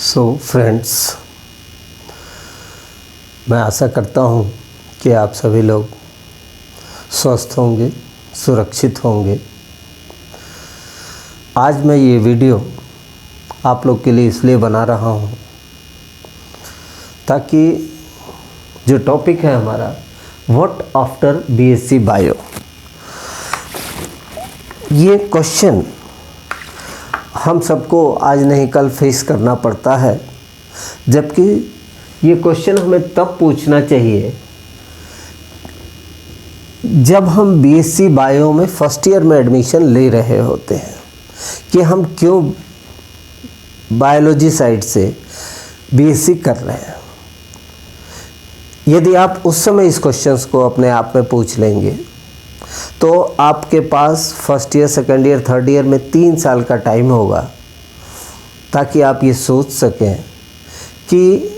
So friends, मैं आशा करता हूँ कि आप सभी लोग स्वस्थ होंगे, सुरक्षित होंगे। आज मैं ये वीडियो आप लोग के लिए इसलिए बना रहा हूँ ताकि जो टॉपिक है हमारा व्हाट आफ्टर बीएससी बायो, ये क्वेश्चन हम सबको आज नहीं कल फेस करना पड़ता है। जबकि ये क्वेश्चन हमें तब पूछना चाहिए जब हम बीएससी बायो में फर्स्ट ईयर में एडमिशन ले रहे होते हैं कि हम क्यों बायोलॉजी साइड से बीएससी कर रहे हैं। यदि आप उस समय इस क्वेश्चंस को अपने आप में पूछ लेंगे तो आपके पास first year, second year, third year में 3 साल का टाइम होगा ताकि आप ये सोच सकें कि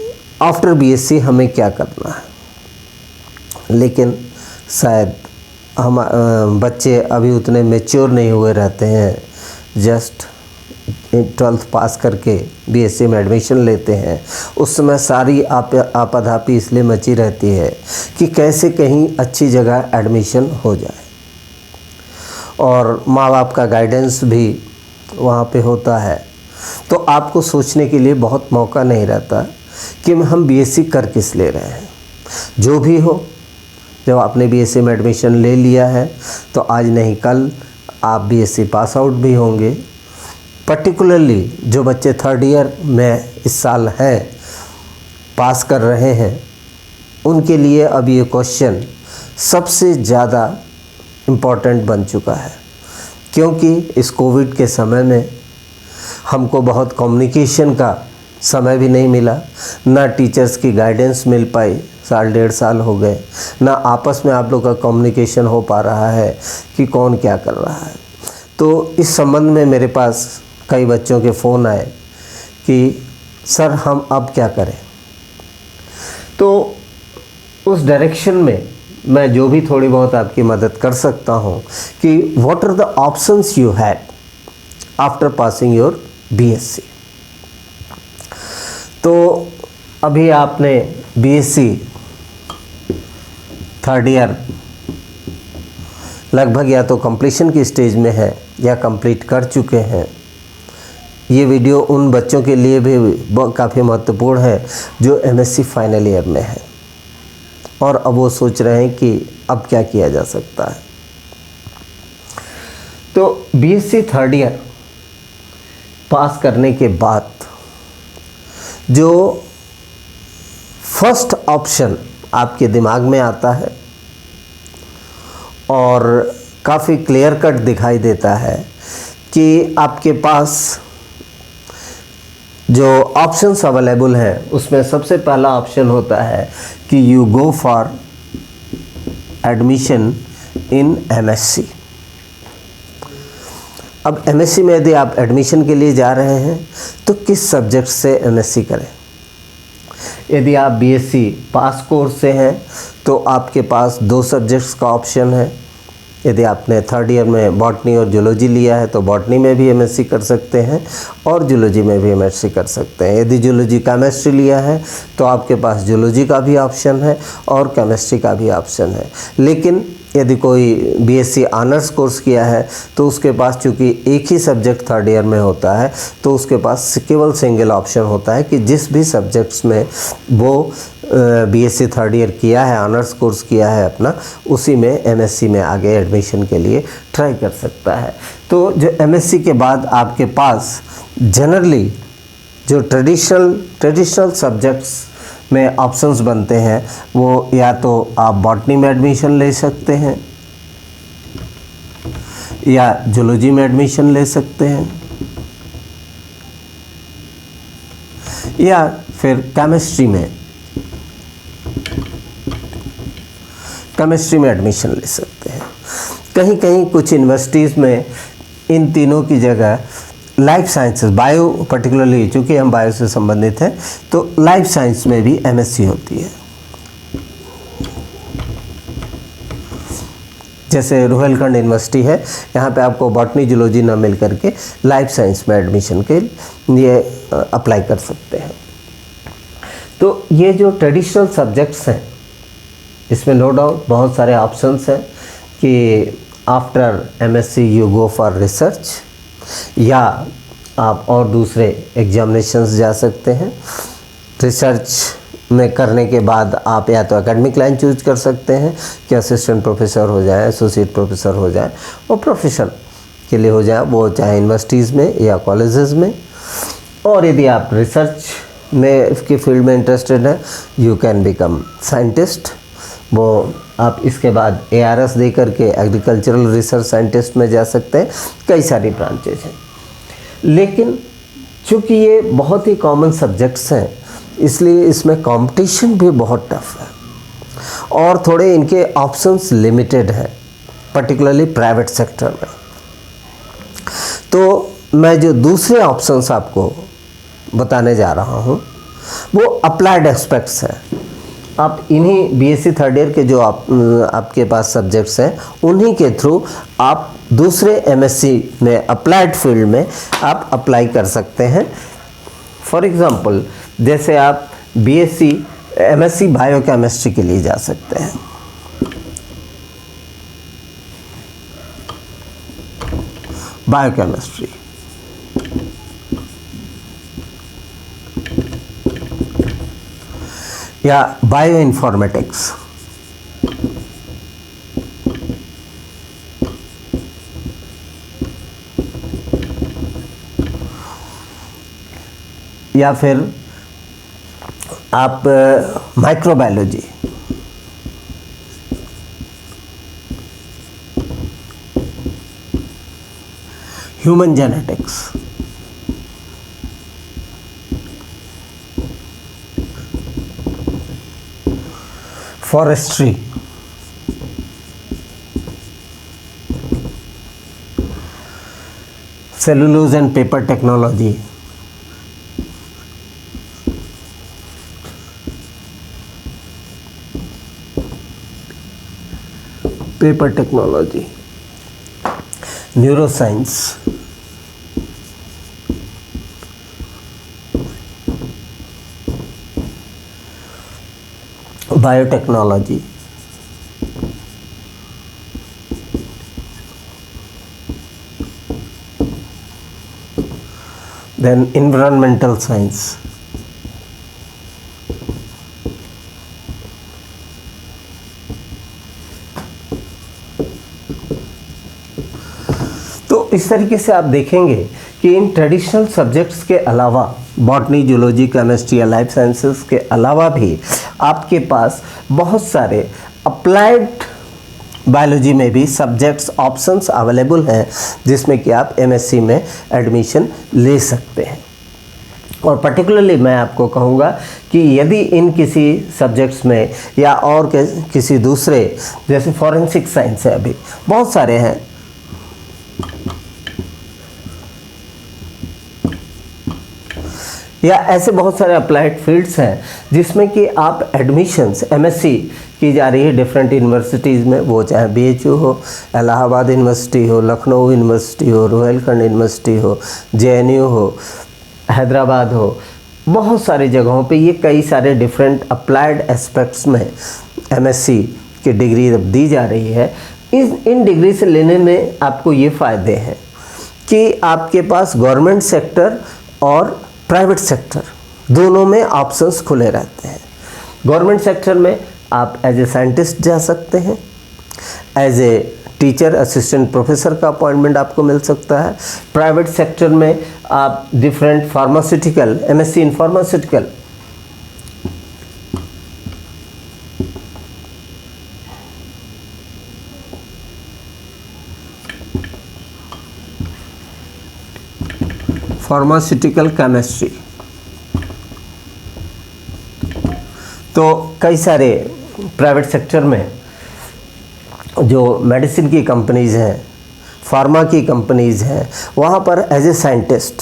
आफ्टर बीएससी हमें क्या करना है। लेकिन शायद हम बच्चे अभी उतने मैच्योर नहीं हुए रहते हैं, जस्ट 12th पास करके बीएससी में एडमिशन लेते हैं। उस समय सारी आपाधापी इसलिए मची रहती है कि कैसे कहीं अच्छी जगह एडमिशन हो जाए, और माँ बाप का गाइडेंस भी वहाँ पे होता है। तो आपको सोचने के लिए बहुत मौका नहीं रहता कि हम बीएससी कर किस ले रहे हैं। जो भी हो, जब आपने बीएससी में एडमिशन ले लिया है तो आज नहीं कल आप बीएससी पास आउट भी होंगे। पर्टिकुलरली जो बच्चे थर्ड ईयर में इस साल हैं, पास कर रहे हैं, उनके लिए अब ये क्वेश्चन सबसे ज़्यादा इम्पॉर्टेंट बन चुका है, क्योंकि इस कोविड के समय में हमको बहुत कम्युनिकेशन का समय भी नहीं मिला, ना टीचर्स की गाइडेंस मिल पाई, साल डेढ़ साल हो गए, ना आपस में आप लोग का कम्युनिकेशन हो पा रहा है कि कौन क्या कर रहा है। तो इस संबंध में मेरे पास कई बच्चों के फ़ोन आए कि सर हम अब क्या करें। तो उस डायरेक्शन में मैं जो भी थोड़ी बहुत आपकी मदद कर सकता हूँ कि what are the options you had after passing your BSc. तो अभी आपने बीएससी थर्ड ईयर लगभग या तो कंप्लीशन की स्टेज में है या कंप्लीट कर चुके हैं। ये वीडियो उन बच्चों के लिए भी काफ़ी महत्वपूर्ण है जो एमएससी फाइनल ईयर में है और अब वो सोच रहे हैं कि अब क्या किया जा सकता है। तो बीएससी थर्ड ईयर पास करने के बाद जो फर्स्ट ऑप्शन आपके दिमाग में आता है और काफ़ी क्लियर कट दिखाई देता है कि आपके पास जो ऑप्शंस अवेलेबल हैं उसमें सबसे पहला ऑप्शन होता है कि you go for admission in MSc. अब एमएससी में यदि आप एडमिशन के लिए जा रहे हैं तो किस सब्जेक्ट से एमएससी करें। यदि आप बीएससी पास कोर्स से हैं तो आपके पास 2 सब्जेक्ट्स का ऑप्शन है। यदि आपने थर्ड ईयर में बॉटनी और जूलॉजी लिया है तो बॉटनी में भी एमएससी कर सकते हैं और जूलॉजी में भी एमएससी कर सकते हैं। यदि जूलॉजी केमिस्ट्री लिया है तो आपके पास जूलॉजी का भी ऑप्शन है और केमिस्ट्री का भी ऑप्शन है। लेकिन यदि कोई बीएससी ऑनर्स कोर्स किया है तो उसके पास चूँकि एक ही सब्जेक्ट थर्ड ईयर में होता है तो उसके पास केवल सिंगल ऑप्शन होता है कि जिस भी सब्जेक्ट्स में वो बीएससी थर्ड ईयर किया है, ऑनर्स कोर्स किया है अपना, उसी में एमएससी में आगे एडमिशन के लिए ट्राई कर सकता है। तो जो एमएससी के बाद आपके पास जनरली जो ट्रेडिशनल सब्जेक्ट्स में ऑप्शंस बनते हैं वो या तो आप बॉटनी में एडमिशन ले सकते हैं या जूलॉजी में एडमिशन ले सकते हैं या फिर केमिस्ट्री में एडमिशन ले सकते हैं। कहीं कहीं कुछ यूनिवर्सिटीज़ में इन तीनों की जगह लाइफ साइंसेस, बायो पर्टिकुलरली चूँकि हम बायो से संबंधित हैं तो लाइफ साइंस में भी एमएससी होती है। जैसे रोहिलखंड यूनिवर्सिटी है, यहाँ पे आपको बॉटनी जूलॉजी ना मिल करके लाइफ साइंस में एडमिशन के लिए अप्लाई कर सकते हैं। तो ये जो ट्रेडिशनल सब्जेक्ट्स हैं इसमें नो डाउट बहुत सारे ऑप्शंस हैं कि after MSc you go for research, या आप और दूसरे एग्जामिनेशंस जा सकते हैं। रिसर्च में करने के बाद आप या तो एकेडमिक लाइन चूज कर सकते हैं कि असिस्टेंट प्रोफेसर हो जाए, एसोसिएट प्रोफेसर हो जाए, और प्रोफेशन के लिए हो जाए, वो चाहे यूनिवर्सिटीज़ में या कॉलेजेस में। और यदि आप रिसर्च में की फील्ड में इंटरेस्टेड हैं, यू कैन बिकम साइंटिस्ट। वो आप इसके बाद ARS दे करके एग्रीकल्चरल रिसर्च साइंटिस्ट में जा सकते हैं। कई सारी ब्रांचेज हैं, लेकिन चूँकि ये बहुत ही कॉमन सब्जेक्ट्स हैं इसलिए इसमें कंपटीशन भी बहुत टफ है और थोड़े इनके ऑप्शंस लिमिटेड हैं, पर्टिकुलरली प्राइवेट सेक्टर में। तो मैं जो दूसरे ऑप्शंस आपको बताने जा रहा हूँ वो अप्लाइड एस्पेक्ट्स हैं। आप इन्हीं BSc थर्ड ईयर के जो आपके पास सब्जेक्ट्स हैं उन्हीं के थ्रू आप दूसरे MSc में अप्लाइड फील्ड में आप अप्लाई कर सकते हैं। फॉर एग्ज़ाम्पल जैसे आप MSc बायोकेमिस्ट्री के लिए जा सकते हैं। बायोकेमिस्ट्री या बायो इन्फॉर्मेटिक्स, या फिर आप microbiology, human genetics, forestry, cellulose and paper technology, paper technology, neuroscience, biotechnology, then environmental science, तो इस तरीके से आप देखेंगे कि इन ट्रेडिशनल सब्जेक्ट्स के अलावा बॉटनी, जूलॉजी, केमिस्ट्री या लाइफ साइंसेस के अलावा भी आपके पास बहुत सारे अप्लाइड बायोलॉजी में भी सब्जेक्ट्स ऑप्शंस अवेलेबल हैं जिसमें कि आप MSc में एडमिशन ले सकते हैं। और पर्टिकुलरली मैं आपको कहूँगा कि यदि इन किसी सब्जेक्ट्स में या और किसी दूसरे, जैसे फॉरेंसिक साइंस है, अभी बहुत सारे हैं, या ऐसे बहुत सारे अप्लाइड फील्ड्स हैं जिसमें कि आप एडमिशन्स MSc की जा रही है डिफरेंट यूनिवर्सिटीज़ में, वो चाहे BHU हो, इलाहाबाद यूनिवर्सिटी हो, लखनऊ यूनिवर्सिटी हो, रोहिलखंड यूनिवर्सिटी हो, JNU हो, हैदराबाद हो, बहुत सारी जगहों पे ये कई सारे डिफरेंट अप्लाइड एस्पेक्ट्स में MSc की डिग्री अब दी जा रही है। इन डिग्री से लेने में आपको ये फ़ायदे हैं कि आपके पास गवर्नमेंट सेक्टर और प्राइवेट सेक्टर दोनों में ऑप्शंस खुले रहते हैं। गवर्नमेंट सेक्टर में आप एज ए साइंटिस्ट जा सकते हैं, as a teacher, assistant professor का अपॉइंटमेंट आपको मिल सकता है। प्राइवेट सेक्टर में आप different pharmaceutical, MSc in pharmaceutical, pharmaceutical chemistry, तो कई सारे प्राइवेट सेक्टर में जो मेडिसिन की कंपनीज़ हैं, फार्मा की कंपनीज़ हैं, वहाँ पर एज ए साइंटिस्ट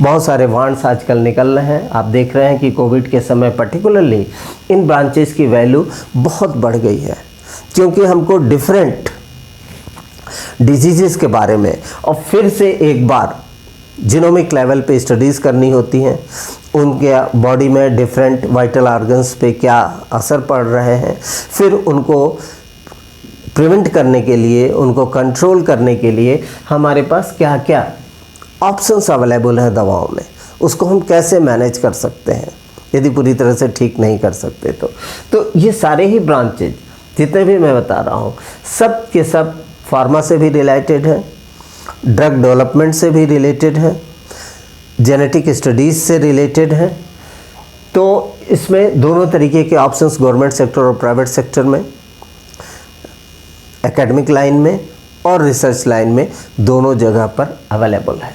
बहुत सारे वांट्स आजकल निकल रहे हैं। आप देख रहे हैं कि कोविड के समय पर्टिकुलरली इन ब्रांचेस की वैल्यू बहुत बढ़ गई है, क्योंकि हमको डिफरेंट डिजीज़ के बारे में और फिर से एक बार जीनोमिक लेवल पे स्टडीज़ करनी होती हैं, उनके बॉडी में डिफरेंट वाइटल ऑर्गन्स पे क्या असर पड़ रहे हैं, फिर उनको प्रिवेंट करने के लिए, उनको कंट्रोल करने के लिए हमारे पास क्या क्या ऑप्शंस अवेलेबल हैं दवाओं में, उसको हम कैसे मैनेज कर सकते हैं यदि पूरी तरह से ठीक नहीं कर सकते तो ये सारे ही ब्रांचेज जितने भी मैं बता रहा हूँ सब के सब फार्मा से भी रिलेटेड हैं, ड्रग डेवलपमेंट से भी रिलेटेड हैं, जेनेटिक स्टडीज़ से रिलेटेड हैं। तो इसमें दोनों तरीके के ऑप्शंस गवर्नमेंट सेक्टर और प्राइवेट सेक्टर में, एकेडमिक लाइन में और रिसर्च लाइन में, दोनों जगह पर अवेलेबल है।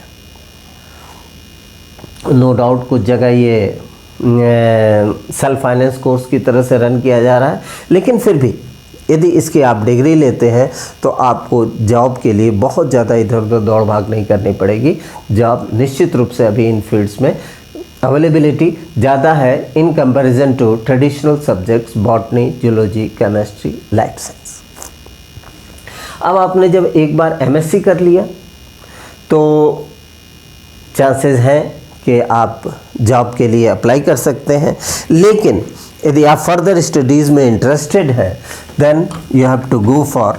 नो डाउट कुछ जगह ये सेल्फ फाइनेंस कोर्स की तरह से रन किया जा रहा है, लेकिन फिर भी यदि इसकी आप डिग्री लेते हैं तो आपको जॉब के लिए बहुत ज़्यादा इधर उधर दौड़ भाग नहीं करनी पड़ेगी। जॉब निश्चित रूप से अभी इन फील्ड्स में अवेलेबिलिटी ज़्यादा है in comparison to traditional subjects botany, zoology, chemistry, life science. अब आपने जब एक बार एमएससी कर लिया तो चांसेस हैं कि आप जॉब के लिए अप्लाई कर सकते हैं, लेकिन यदि आप फर्दर स्टडीज़ में इंटरेस्टेड हैं then you have to go for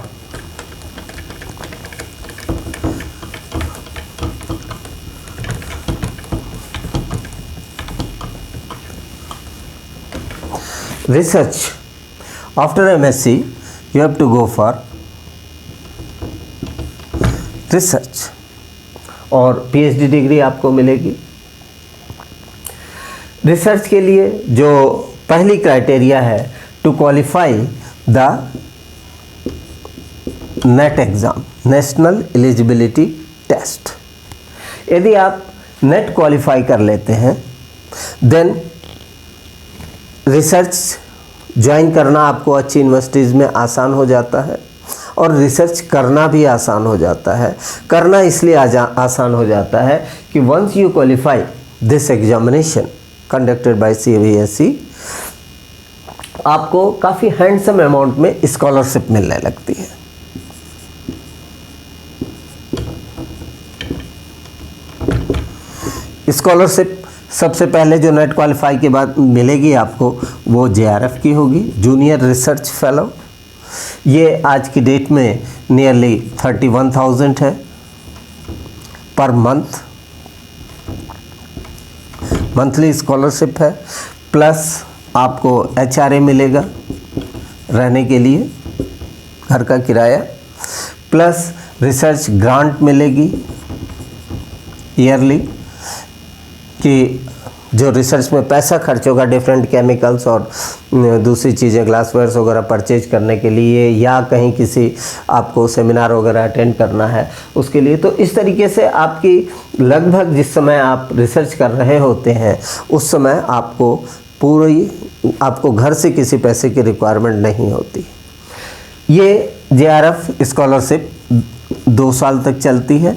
research. After MSc you have to go for research और PhD डिग्री आपको मिलेगी। रिसर्च के लिए जो पहली क्राइटेरिया है to qualify the NET exam, national eligibility test. यदि आप नेट क्वालिफाई कर लेते हैं देन रिसर्च ज्वाइन करना आपको अच्छी यूनिवर्सिटीज़ में आसान हो जाता है और रिसर्च करना भी आसान हो जाता है। करना इसलिए आसान हो जाता है कि once you qualify this examination conducted by CBSE आपको काफ़ी हैंडसम अमाउंट में स्कॉलरशिप मिलने लगती है। स्कॉलरशिप सबसे पहले जो नेट क्वालिफाई के बाद मिलेगी आपको वो JRF की होगी, जूनियर रिसर्च फेलो। ये आज की डेट में नियरली 31,000 है पर मंथ, मंथली स्कॉलरशिप है। प्लस आपको HRA मिलेगा रहने के लिए, घर का किराया, प्लस रिसर्च ग्रांट मिलेगी ईयरली कि जो रिसर्च में पैसा खर्च होगा डिफरेंट केमिकल्स और दूसरी चीज़ें ग्लासवेयर्स वगैरह परचेज करने के लिए या कहीं किसी आपको सेमिनार वगैरह अटेंड करना है उसके लिए। तो इस तरीके से आपकी लगभग जिस समय आप रिसर्च कर रहे होते हैं उस समय आपको घर से किसी पैसे की रिक्वायरमेंट नहीं होती। ये JRF स्कॉलरशिप 2 साल तक चलती है।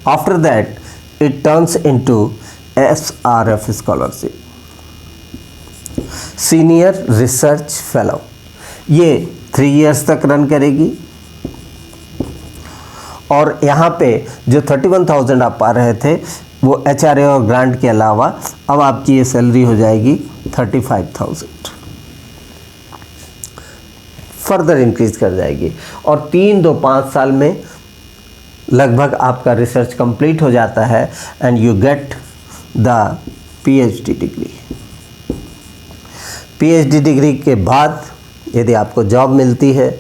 After that it turns into SRF scholarship, senior research fellow. ये 3 इयर्स तक रन करेगी और यहाँ पे जो 31,000 आप पा रहे थे वो HRA और ग्रांट के अलावा अब आपकी ये सैलरी हो जाएगी 35,000, फर्दर इंक्रीज कर जाएगी और 3-5 साल में लगभग आपका रिसर्च कंप्लीट हो जाता है and you get the PhD degree. PhD degree के बाद यदि आपको जॉब मिलती है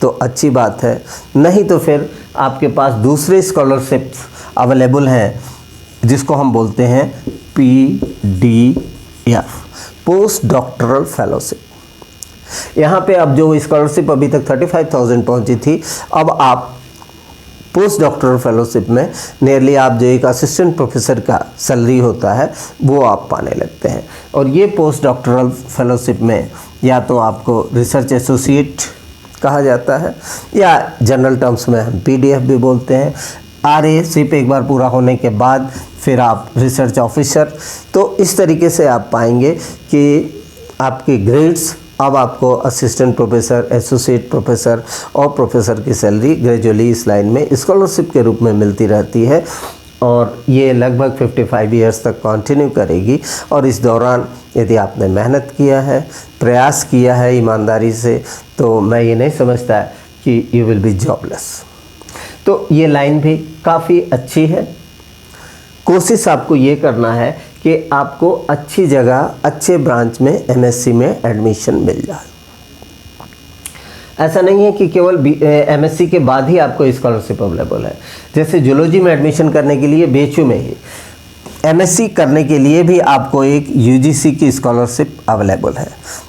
तो अच्छी बात है, नहीं तो फिर आपके पास दूसरे स्कॉलरशिप्स अवेलेबल हैं जिसको हम बोलते हैं PDF, पोस्ट डॉक्टरल फेलोशिप। यहाँ पे अब जो स्कॉलरशिप अभी तक 35,000 पहुँची थी, अब आप पोस्ट डॉक्टरल फेलोशिप में नियरली आप जो एक असिस्टेंट प्रोफेसर का सैलरी होता है वो आप पाने लगते हैं। और ये पोस्ट डॉक्टरल फेलोशिप में या तो आपको रिसर्च एसोसिएट कहा जाता है या जनरल टर्म्स में हम PDF भी बोलते हैं। RA सिर्फ एक बार पूरा होने के बाद फिर आप रिसर्च ऑफिसर। तो इस तरीके से आप पाएंगे कि आपके ग्रेड्स अब आपको असिस्टेंट प्रोफेसर, एसोसिएट प्रोफेसर और प्रोफेसर की सैलरी ग्रेजुअली इस लाइन में स्कॉलरशिप के रूप में मिलती रहती है। और ये लगभग 55 ईयर्स तक कंटिन्यू करेगी। और इस दौरान यदि आपने मेहनत किया है, प्रयास किया है ईमानदारी से, तो मैं ये नहीं समझता कि यू विल बी जॉबलेस। तो ये लाइन भी काफ़ी अच्छी है। कोशिश आपको ये करना है कि आपको अच्छी जगह, अच्छे ब्रांच में एमएससी में एडमिशन मिल जाए। ऐसा नहीं है कि केवल एमएससी के बाद ही आपको स्कॉलरशिप अवेलेबल है। जैसे जूलॉजी में एडमिशन करने के लिए बीएचयू में ही, एमएससी करने के लिए भी आपको एक यूजीसी की स्कॉलरशिप अवेलेबल है।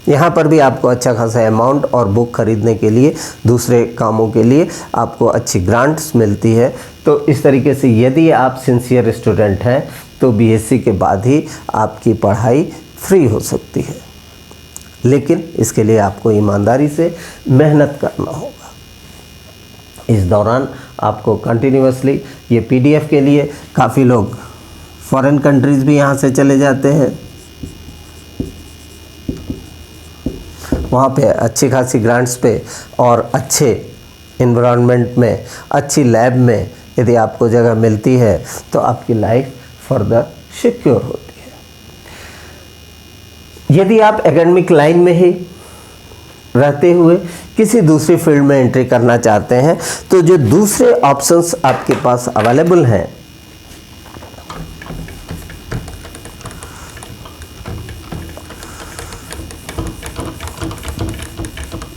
यहाँ पर भी आपको अच्छा खासा अमाउंट और बुक खरीदने के लिए, दूसरे कामों के लिए आपको अच्छी ग्रांट्स मिलती है। तो इस तरीके से यदि आप सिंसियर स्टूडेंट हैं तो बीएससी के बाद ही आपकी पढ़ाई फ्री हो सकती है, लेकिन इसके लिए आपको ईमानदारी से मेहनत करना होगा। इस दौरान आपको कंटिन्यूअसली ये पीडीएफ के लिए काफ़ी लोग फॉरेन कंट्रीज़ भी यहाँ से चले जाते हैं, वहाँ पे अच्छी खासी ग्रांट्स पे और अच्छे इन्वायरमेंट में, अच्छी लैब में यदि आपको जगह मिलती है तो आपकी लाइफ फर्दर सिक्योर होती है। यदि आप एकेडमिक लाइन में ही रहते हुए किसी दूसरी फील्ड में एंट्री करना चाहते हैं तो जो दूसरे ऑप्शंस आपके पास अवेलेबल हैं,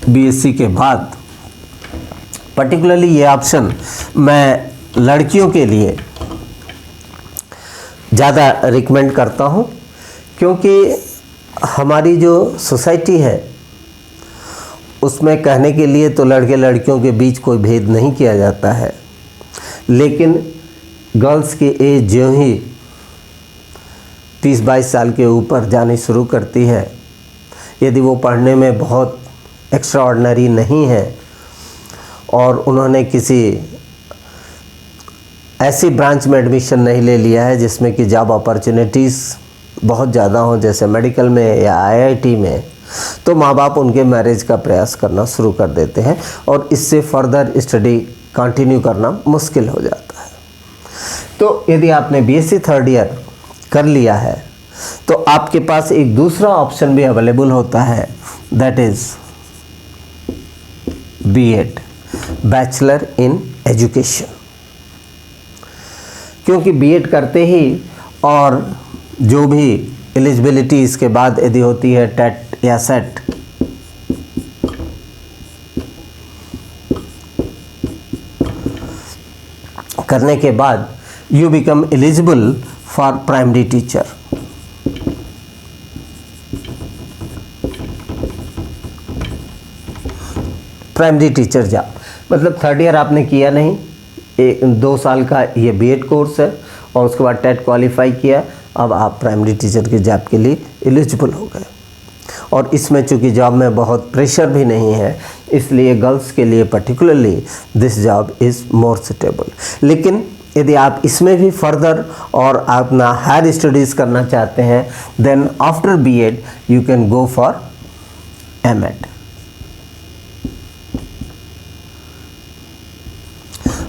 बीएससी के बाद पर्टिकुलरली ये ऑप्शन मैं लड़कियों के लिए ज़्यादा रिकमेंड करता हूँ, क्योंकि हमारी जो सोसाइटी है उसमें कहने के लिए तो लड़के लड़कियों के बीच कोई भेद नहीं किया जाता है, लेकिन गर्ल्स की एज जो ही 30-22 साल के ऊपर जानी शुरू करती है, यदि वो पढ़ने में बहुत एक्स्ट्राऑर्डिनरी नहीं है और उन्होंने किसी ऐसी ब्रांच में एडमिशन नहीं ले लिया है जिसमें कि जॉब अपॉर्चुनिटीज़ बहुत ज़्यादा हों, जैसे मेडिकल में या आईआईटी में, तो माँ बाप उनके मैरिज का प्रयास करना शुरू कर देते हैं और इससे फर्दर स्टडी कंटिन्यू करना मुश्किल हो जाता है। तो यदि आपने बीएससी थर्ड ईयर कर लिया है तो आपके पास एक दूसरा ऑप्शन भी अवेलेबल होता है, that is B Ed, bachelor in education. क्योंकि बीएड करते ही और जो भी एलिजिबिलिटी इसके बाद यदि होती है टेट या सेट, करने के बाद you become eligible for primary teacher. Primary teacher job मतलब थर्ड ईयर आपने किया नहीं, 2 साल का ये बीएड कोर्स है और उसके बाद टेट क्वालिफाई किया, अब आप प्राइमरी टीचर के जॉब के लिए एलिजिबल हो गए। और इसमें चूँकि जॉब में बहुत प्रेशर भी नहीं है, इसलिए गर्ल्स के लिए particularly this job is more suitable. लेकिन यदि आप इसमें भी फर्दर और अपना हायर स्टडीज़ करना चाहते हैं, then after B Ed you can go for M Ed,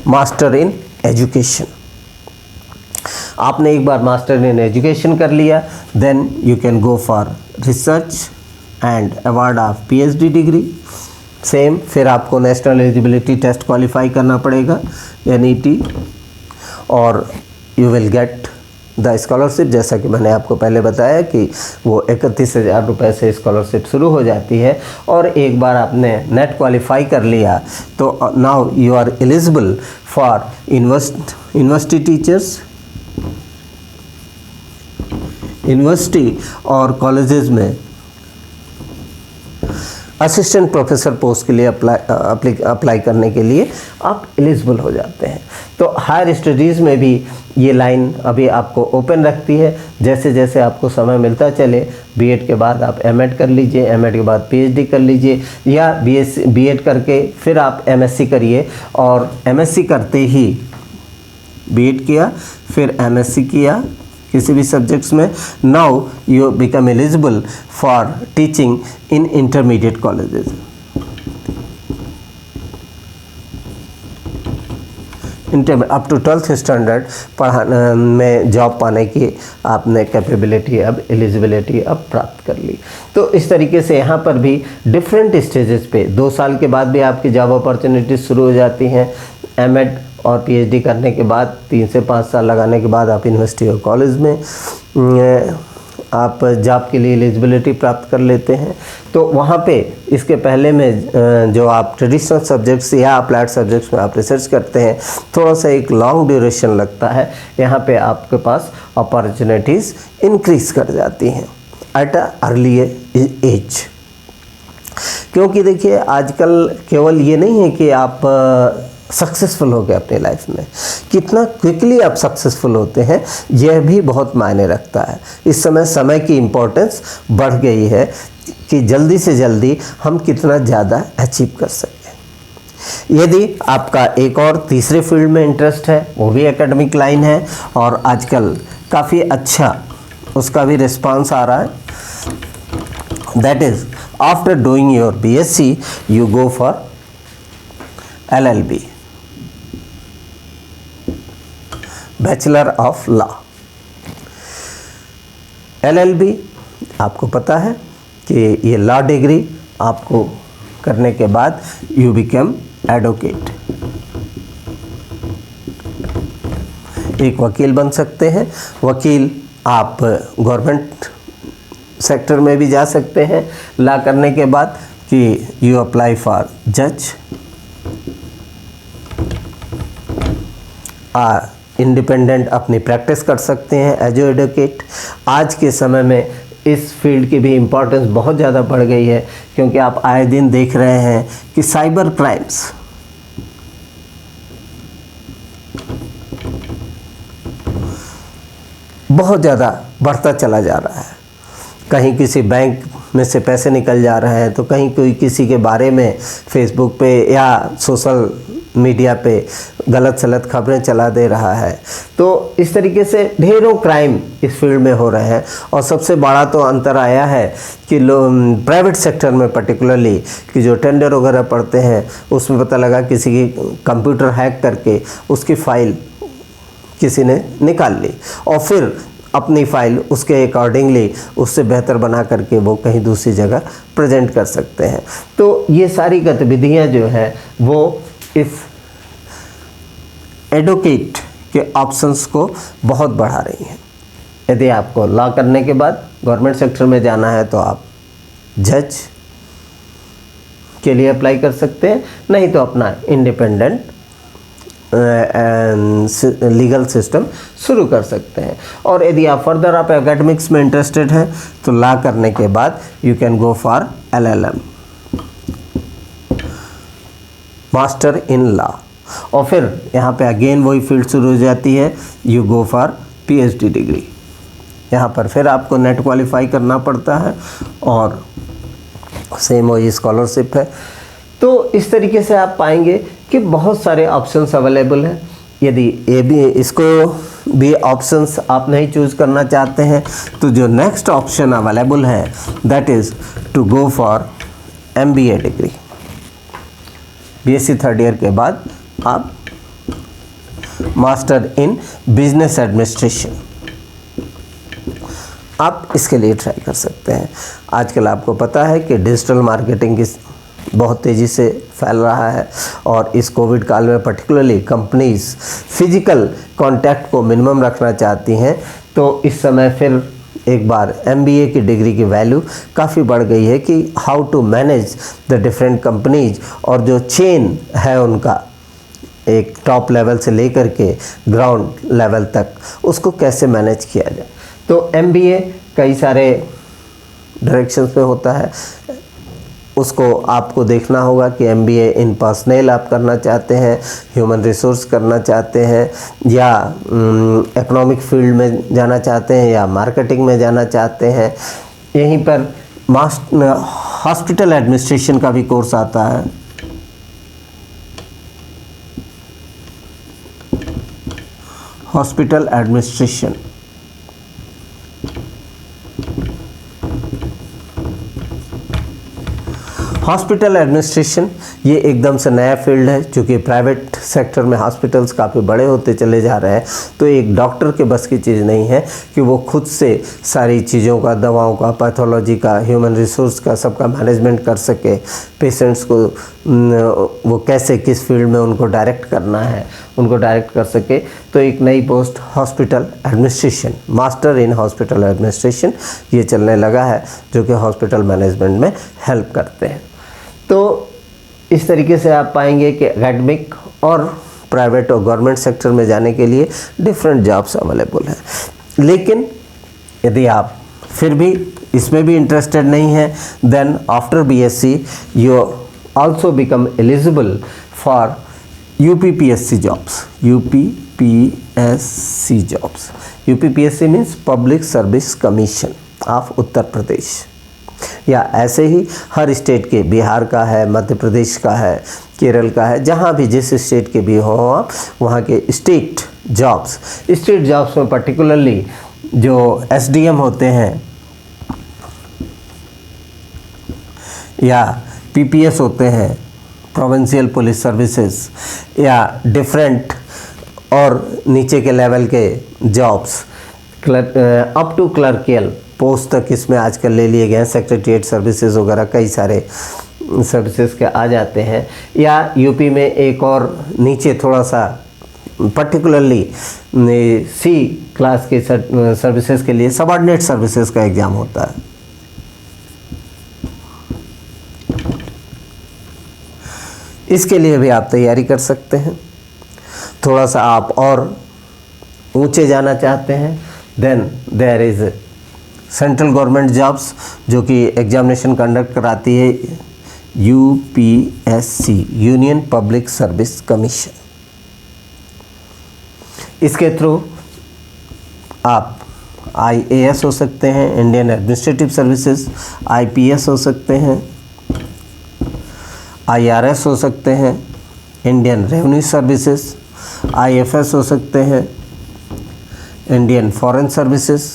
master in education. आपने एक बार मास्टर इन एजुकेशन कर लिया, then you can go for research and award of PhD degree. Same, फिर आपको नेशनल एलिजिबिलिटी टेस्ट क्वालिफाई करना पड़ेगा एनईटी, और you will get the scholarship. जैसा कि मैंने आपको पहले बताया कि वो 31,000 रुपये से स्कॉलरशिप शुरू हो जाती है, और एक बार आपने नेट क्वालिफाई कर लिया तो now you are eligible for university teachers, university और कॉलेजेस में असिस्टेंट प्रोफेसर पोस्ट के लिए अप्लाई करने के लिए आप एलिजिबल हो जाते हैं। तो हायर स्टडीज़ में भी ये लाइन अभी आपको ओपन रखती है। जैसे जैसे आपको समय मिलता चले, बीएड के बाद आप एमएड कर लीजिए, एमएड के बाद पीएचडी कर लीजिए, या बीएड करके फिर आप एमएससी करिए, और एमएससी करते ही बीएड किया फिर एमएससी किया किसी भी सब्जेक्ट्स में, now you become eligible for teaching in intermediate colleges. Intermediate up to 12th standard पढ़ाने में जॉब पाने की आपने कैपेबिलिटी अब एलिजिबिलिटी अब प्राप्त कर ली। तो इस तरीके से यहाँ पर भी डिफरेंट स्टेजेस पे 2 साल के बाद भी आपकी जॉब अपॉर्चुनिटीज शुरू हो जाती हैं। एमएड और पीएचडी करने के बाद 3 से 5 साल लगाने के बाद आप यूनिवर्सिटी और कॉलेज में आप जॉब के लिए एलिजिबिलिटी प्राप्त कर लेते हैं। तो वहाँ पे इसके पहले में जो आप ट्रेडिशनल सब्जेक्ट्स या अप्लाइड सब्जेक्ट्स में आप रिसर्च करते हैं, थोड़ा सा एक लॉन्ग ड्यूरेशन लगता है। यहाँ पे आपके पास अपॉर्चुनिटीज़ इंक्रीज कर जाती हैं एट अ अर्ली एज। क्योंकि देखिए आजकल केवल ये नहीं है कि आप सक्सेसफुल हो गए अपनी लाइफ में, कितना क्विकली आप सक्सेसफुल होते हैं यह भी बहुत मायने रखता है। इस समय की इम्पोर्टेंस बढ़ गई है कि जल्दी से जल्दी हम कितना ज़्यादा अचीव कर सकें। यदि आपका एक और तीसरे फील्ड में इंटरेस्ट है, वो भी एकेडमिक लाइन है और आजकल काफ़ी अच्छा उसका भी रिस्पांस आ रहा है, that is after doing your BSc you go for LLB, bachelor of law. LLB आपको पता है कि ये लॉ डिग्री आपको करने के बाद यू बिकम एडवोकेट, एक वकील बन सकते हैं। वकील आप गवर्नमेंट सेक्टर में भी जा सकते हैं लॉ करने के बाद कि यू अप्लाई फॉर जज, इंडिपेंडेंट अपनी प्रैक्टिस कर सकते हैं एज एडवोकेट। आज के समय में इस फील्ड की भी इम्पोर्टेंस बहुत ज़्यादा बढ़ गई है, क्योंकि आप आए दिन देख रहे हैं कि साइबर क्राइम्स बहुत ज़्यादा बढ़ता चला जा रहा है। कहीं किसी बैंक में से पैसे निकल जा रहे हैं, तो कहीं कोई किसी के बारे में फेसबुक पे या सोशल मीडिया पे गलत सलत खबरें चला दे रहा है। तो इस तरीके से ढेरों क्राइम इस फील्ड में हो रहे हैं। और सबसे बड़ा तो अंतर आया है कि लोग प्राइवेट सेक्टर में पर्टिकुलरली कि जो टेंडर वगैरह पड़ते हैं उसमें पता लगा किसी की कंप्यूटर हैक करके उसकी फ़ाइल किसी ने निकाल ली और फिर अपनी फ़ाइल उसके अकॉर्डिंगली उससे बेहतर बना करके वो कहीं दूसरी जगह प्रेजेंट कर सकते हैं। तो ये सारी गतिविधियाँ जो है वो इस एडवोकेट के ऑप्शंस को बहुत बढ़ा रही हैं। यदि आपको लॉ करने के बाद गवर्नमेंट सेक्टर में जाना है तो आप जज के लिए अप्लाई कर सकते हैं, नहीं तो अपना इंडिपेंडेंट लीगल सिस्टम शुरू कर सकते हैं। और यदि आप फर्दर आप एकेडमिक्स में इंटरेस्टेड हैं तो लॉ करने के बाद you can go for LLM, master in law. और फिर यहाँ पे अगेन वही फील्ड शुरू हो जाती है, you go for PhD degree. यहाँ पर फिर आपको नेट क्वालिफाई करना पड़ता है और सेम वही स्कॉलरशिप है। तो इस तरीके से आप पाएंगे कि बहुत सारे ऑप्शंस अवेलेबल हैं। यदि ये भी इसको भी ऑप्शंस आप नहीं चूज़ करना चाहते हैं तो जो नेक्स्ट ऑप्शन अवेलेबल है that is to go for MBA degree. BSc 3rd year के बाद आप मास्टर इन बिजनेस एडमिनिस्ट्रेशन आप इसके लिए ट्राई कर सकते हैं। आजकल आपको पता है कि डिजिटल मार्केटिंग की बहुत तेज़ी से फैल रहा है और इस कोविड काल में पर्टिकुलरली कंपनीज फिजिकल कांटेक्ट को मिनिमम रखना चाहती हैं। तो इस समय फिर एक बार MBA की डिग्री की वैल्यू काफ़ी बढ़ गई है कि how to manage the different companies, और जो चेन है उनका एक टॉप लेवल से लेकर के ग्राउंड लेवल तक उसको कैसे मैनेज किया जाए। तो MBA कई सारे डायरेक्शंस में होता है, उसको आपको देखना होगा कि MBA इन पर्सनल आप करना चाहते हैं, ह्यूमन रिसोर्स करना चाहते हैं, या इकोनॉमिक फील्ड में जाना चाहते हैं, या मार्केटिंग में जाना चाहते हैं। यहीं पर हॉस्पिटल एडमिनिस्ट्रेशन का भी कोर्स आता है। हॉस्पिटल एडमिनिस्ट्रेशन हॉस्पिटल एडमिनिस्ट्रेशन ये एकदम से नया फील्ड है, क्योंकि प्राइवेट सेक्टर में हॉस्पिटल्स काफ़ी बड़े होते चले जा रहे हैं। तो एक डॉक्टर के बस की चीज़ नहीं है कि वो खुद से सारी चीज़ों का, दवाओं का, पैथोलॉजी का, ह्यूमन रिसोर्स का, सबका मैनेजमेंट कर सके। पेशेंट्स को वो कैसे, किस फील्ड में उनको डायरेक्ट करना है, उनको डायरेक्ट कर सके। तो एक नई post hospital administration, master in hospital administration, ये चलने लगा है, जो कि हॉस्पिटल मैनेजमेंट में हेल्प करते हैं। तो इस तरीके से आप पाएंगे कि एकेडमिक और प्राइवेट और गवर्नमेंट सेक्टर में जाने के लिए डिफरेंट जॉब्स अवेलेबल हैं। लेकिन यदि आप फिर भी इसमें भी इंटरेस्टेड नहीं है, then after BSc you also become eligible for UPPSC jobs. UPPSC jobs, UPPSC means public service commission of Uttar Pradesh, या ऐसे ही हर स्टेट के, बिहार का है, मध्य प्रदेश का है, केरल का है, जहाँ भी जिस स्टेट के भी हो आप, वहाँ के स्टेट जॉब्स में पर्टिकुलरली जो एसडीएम होते हैं या पीपीएस होते हैं, प्रोविंशियल पुलिस सर्विसेज, या डिफरेंट और नीचे के लेवल के jobs, up to clerical post तक इसमें आजकल ले लिए गए हैं। सेक्रेटरीट सर्विसेज वगैरह कई सारे सर्विसेज के आ जाते हैं। या यूपी में एक और नीचे थोड़ा सा पर्टिकुलरली सी क्लास के सर्विसेज के लिए सबऑर्डिनेट सर्विसेज का एग्ज़ाम होता है। इसके लिए भी आप तैयारी कर सकते हैं। थोड़ा सा आप और ऊंचे जाना चाहते हैं, then there is central government jobs, जो कि एग्जामिनेशन कंडक्ट कराती है UPSC, union public service commission. इसके थ्रू आप आईएएस हो सकते हैं, इंडियन एडमिनिस्ट्रेटिव सर्विसेज, आईपीएस हो सकते हैं, आईआरएस हो सकते हैं, इंडियन रेवेन्यू सर्विसेज, आईएफएस हो सकते हैं, इंडियन फॉरेन सर्विसेज,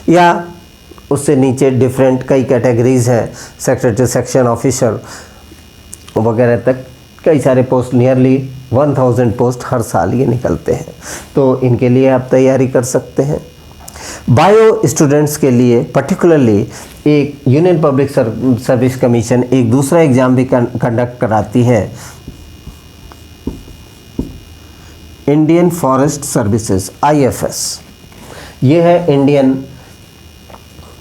या उससे नीचे डिफरेंट कई कैटेगरीज हैं, सेक्रेटरी, सेक्शन ऑफिसर वगैरह तक कई सारे पोस्ट, नियरली 1000 पोस्ट हर साल ये निकलते हैं। तो इनके लिए आप तैयारी कर सकते हैं। बायो स्टूडेंट्स के लिए पर्टिकुलरली एक यूनियन पब्लिक सर्विस कमीशन एक दूसरा एग्ज़ाम भी कंडक्ट कराती है, इंडियन फॉरेस्ट सर्विसेज, आईएफएस। ये है इंडियन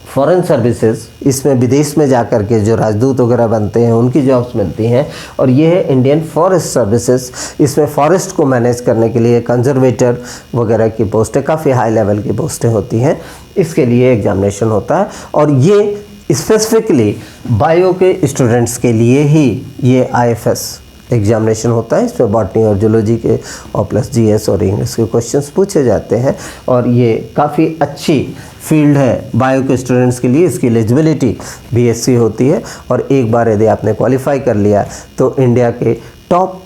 फॉरेन सर्विसेज। इसमें विदेश में जाकर के जो राजदूत वगैरह बनते हैं उनकी जॉब्स मिलती हैं। और ये है इंडियन फॉरेस्ट सर्विसेज। इसमें फॉरेस्ट को मैनेज करने के लिए कंजर्वेटर वगैरह की पोस्टें, काफ़ी हाई लेवल की पोस्टें होती हैं। इसके लिए एग्जामिनेशन होता है और ये स्पेसिफिकली बायो के स्टूडेंट्स के लिए ही ये आईएफएस एग्जामिनेशन होता है। इसमें बॉटनी और जूलॉजी के और प्लस जीएस और इंग्लिश के क्वेश्चंस पूछे जाते हैं और ये काफ़ी अच्छी फील्ड है बायो के स्टूडेंट्स के लिए। इसकी एलिजिबिलिटी बीएससी होती है और एक बार यदि आपने क्वालिफाई कर लिया तो इंडिया के टॉप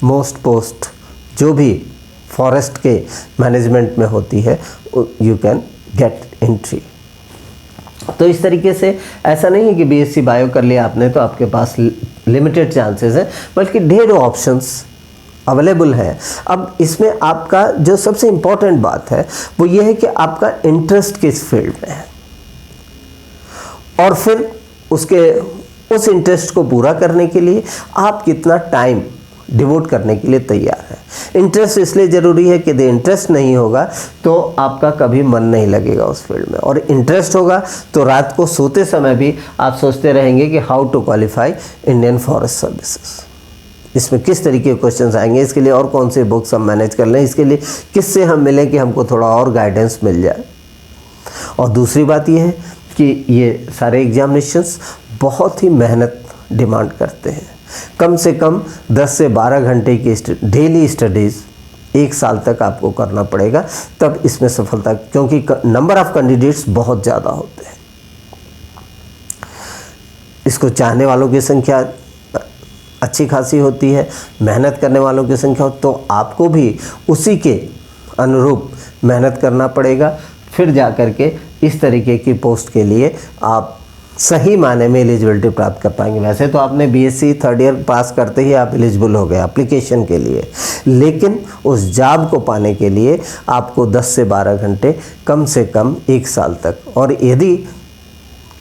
मोस्ट पोस्ट जो भी फॉरेस्ट के मैनेजमेंट में होती है यू कैन गेट एंट्री। तो इस तरीके से ऐसा नहीं है कि बीएससी बायो कर लिया आपने तो आपके पास लिमिटेड चांसेस हैं, बल्कि ढेरों ऑप्शंस अवेलेबल है। अब इसमें आपका जो सबसे इम्पोर्टेंट बात है वो ये है कि आपका इंटरेस्ट किस फील्ड में है और फिर उस इंटरेस्ट को पूरा करने के लिए आप कितना टाइम डिवोट करने के लिए तैयार है। इंटरेस्ट इसलिए ज़रूरी है कि यदि इंटरेस्ट नहीं होगा तो आपका कभी मन नहीं लगेगा उस फील्ड में, और इंटरेस्ट होगा तो रात को सोते समय भी आप सोचते रहेंगे कि how to qualify Indian forest services, इसमें किस तरीके के क्वेश्चंस आएंगे, इसके लिए और कौन से बुक्स हम मैनेज कर लें, इसके लिए किससे हम मिलें कि हमको थोड़ा और गाइडेंस मिल जाए। और दूसरी बात यह है कि ये सारे एग्जामिनेशंस बहुत ही मेहनत डिमांड करते हैं। कम से कम 10 से 12 घंटे की डेली स्टडीज़ 1 साल तक आपको करना पड़ेगा, तब इसमें सफलता, क्योंकि नंबर ऑफ़ कैंडिडेट्स बहुत ज़्यादा होते हैं। इसको चाहने वालों की संख्या अच्छी खासी होती है, मेहनत करने वालों की संख्या, तो आपको भी उसी के अनुरूप मेहनत करना पड़ेगा। फिर जा कर के इस तरीके की पोस्ट के लिए आप सही माने में एलिजिबिलिटी प्राप्त कर पाएंगे। वैसे तो आपने बीएससी थर्ड ईयर पास करते ही आप एलिजिबल हो गए एप्लीकेशन के लिए, लेकिन उस जॉब को पाने के लिए आपको 10 से 12 घंटे कम से कम 1 साल तक, और यदि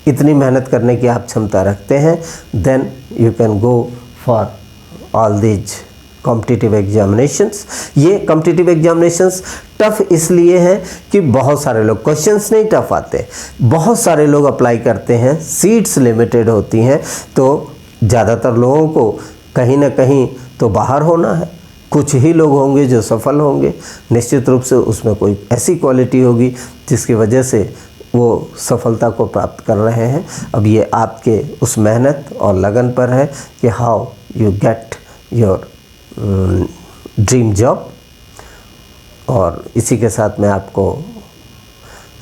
इतनी मेहनत करने की आप क्षमता रखते हैं then you can go for all these competitive examinations. ये कॉम्पिटिटिव एग्जामिनेशंस टफ़ इसलिए हैं कि बहुत सारे लोग, क्वेश्चंस नहीं टफ़ आते, बहुत सारे लोग अप्लाई करते हैं, सीट्स लिमिटेड होती हैं, तो ज़्यादातर लोगों को कहीं ना कहीं तो बाहर होना है, कुछ ही लोग होंगे जो सफल होंगे। निश्चित रूप से उसमें कोई ऐसी क्वालिटी होगी जिसकी वजह से वो सफलता को प्राप्त कर रहे हैं। अब ये आपके उस मेहनत और लगन पर है कि how you get your dream job. और इसी के साथ मैं आपको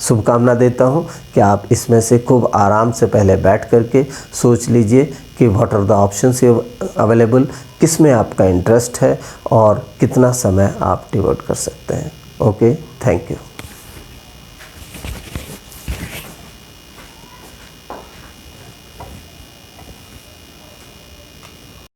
शुभकामना देता हूं कि आप इसमें से खूब आराम से पहले बैठ करके सोच लीजिए कि what are the options available, किस में आपका इंटरेस्ट है और कितना समय आप डिवोट कर सकते हैं। Okay, thank you.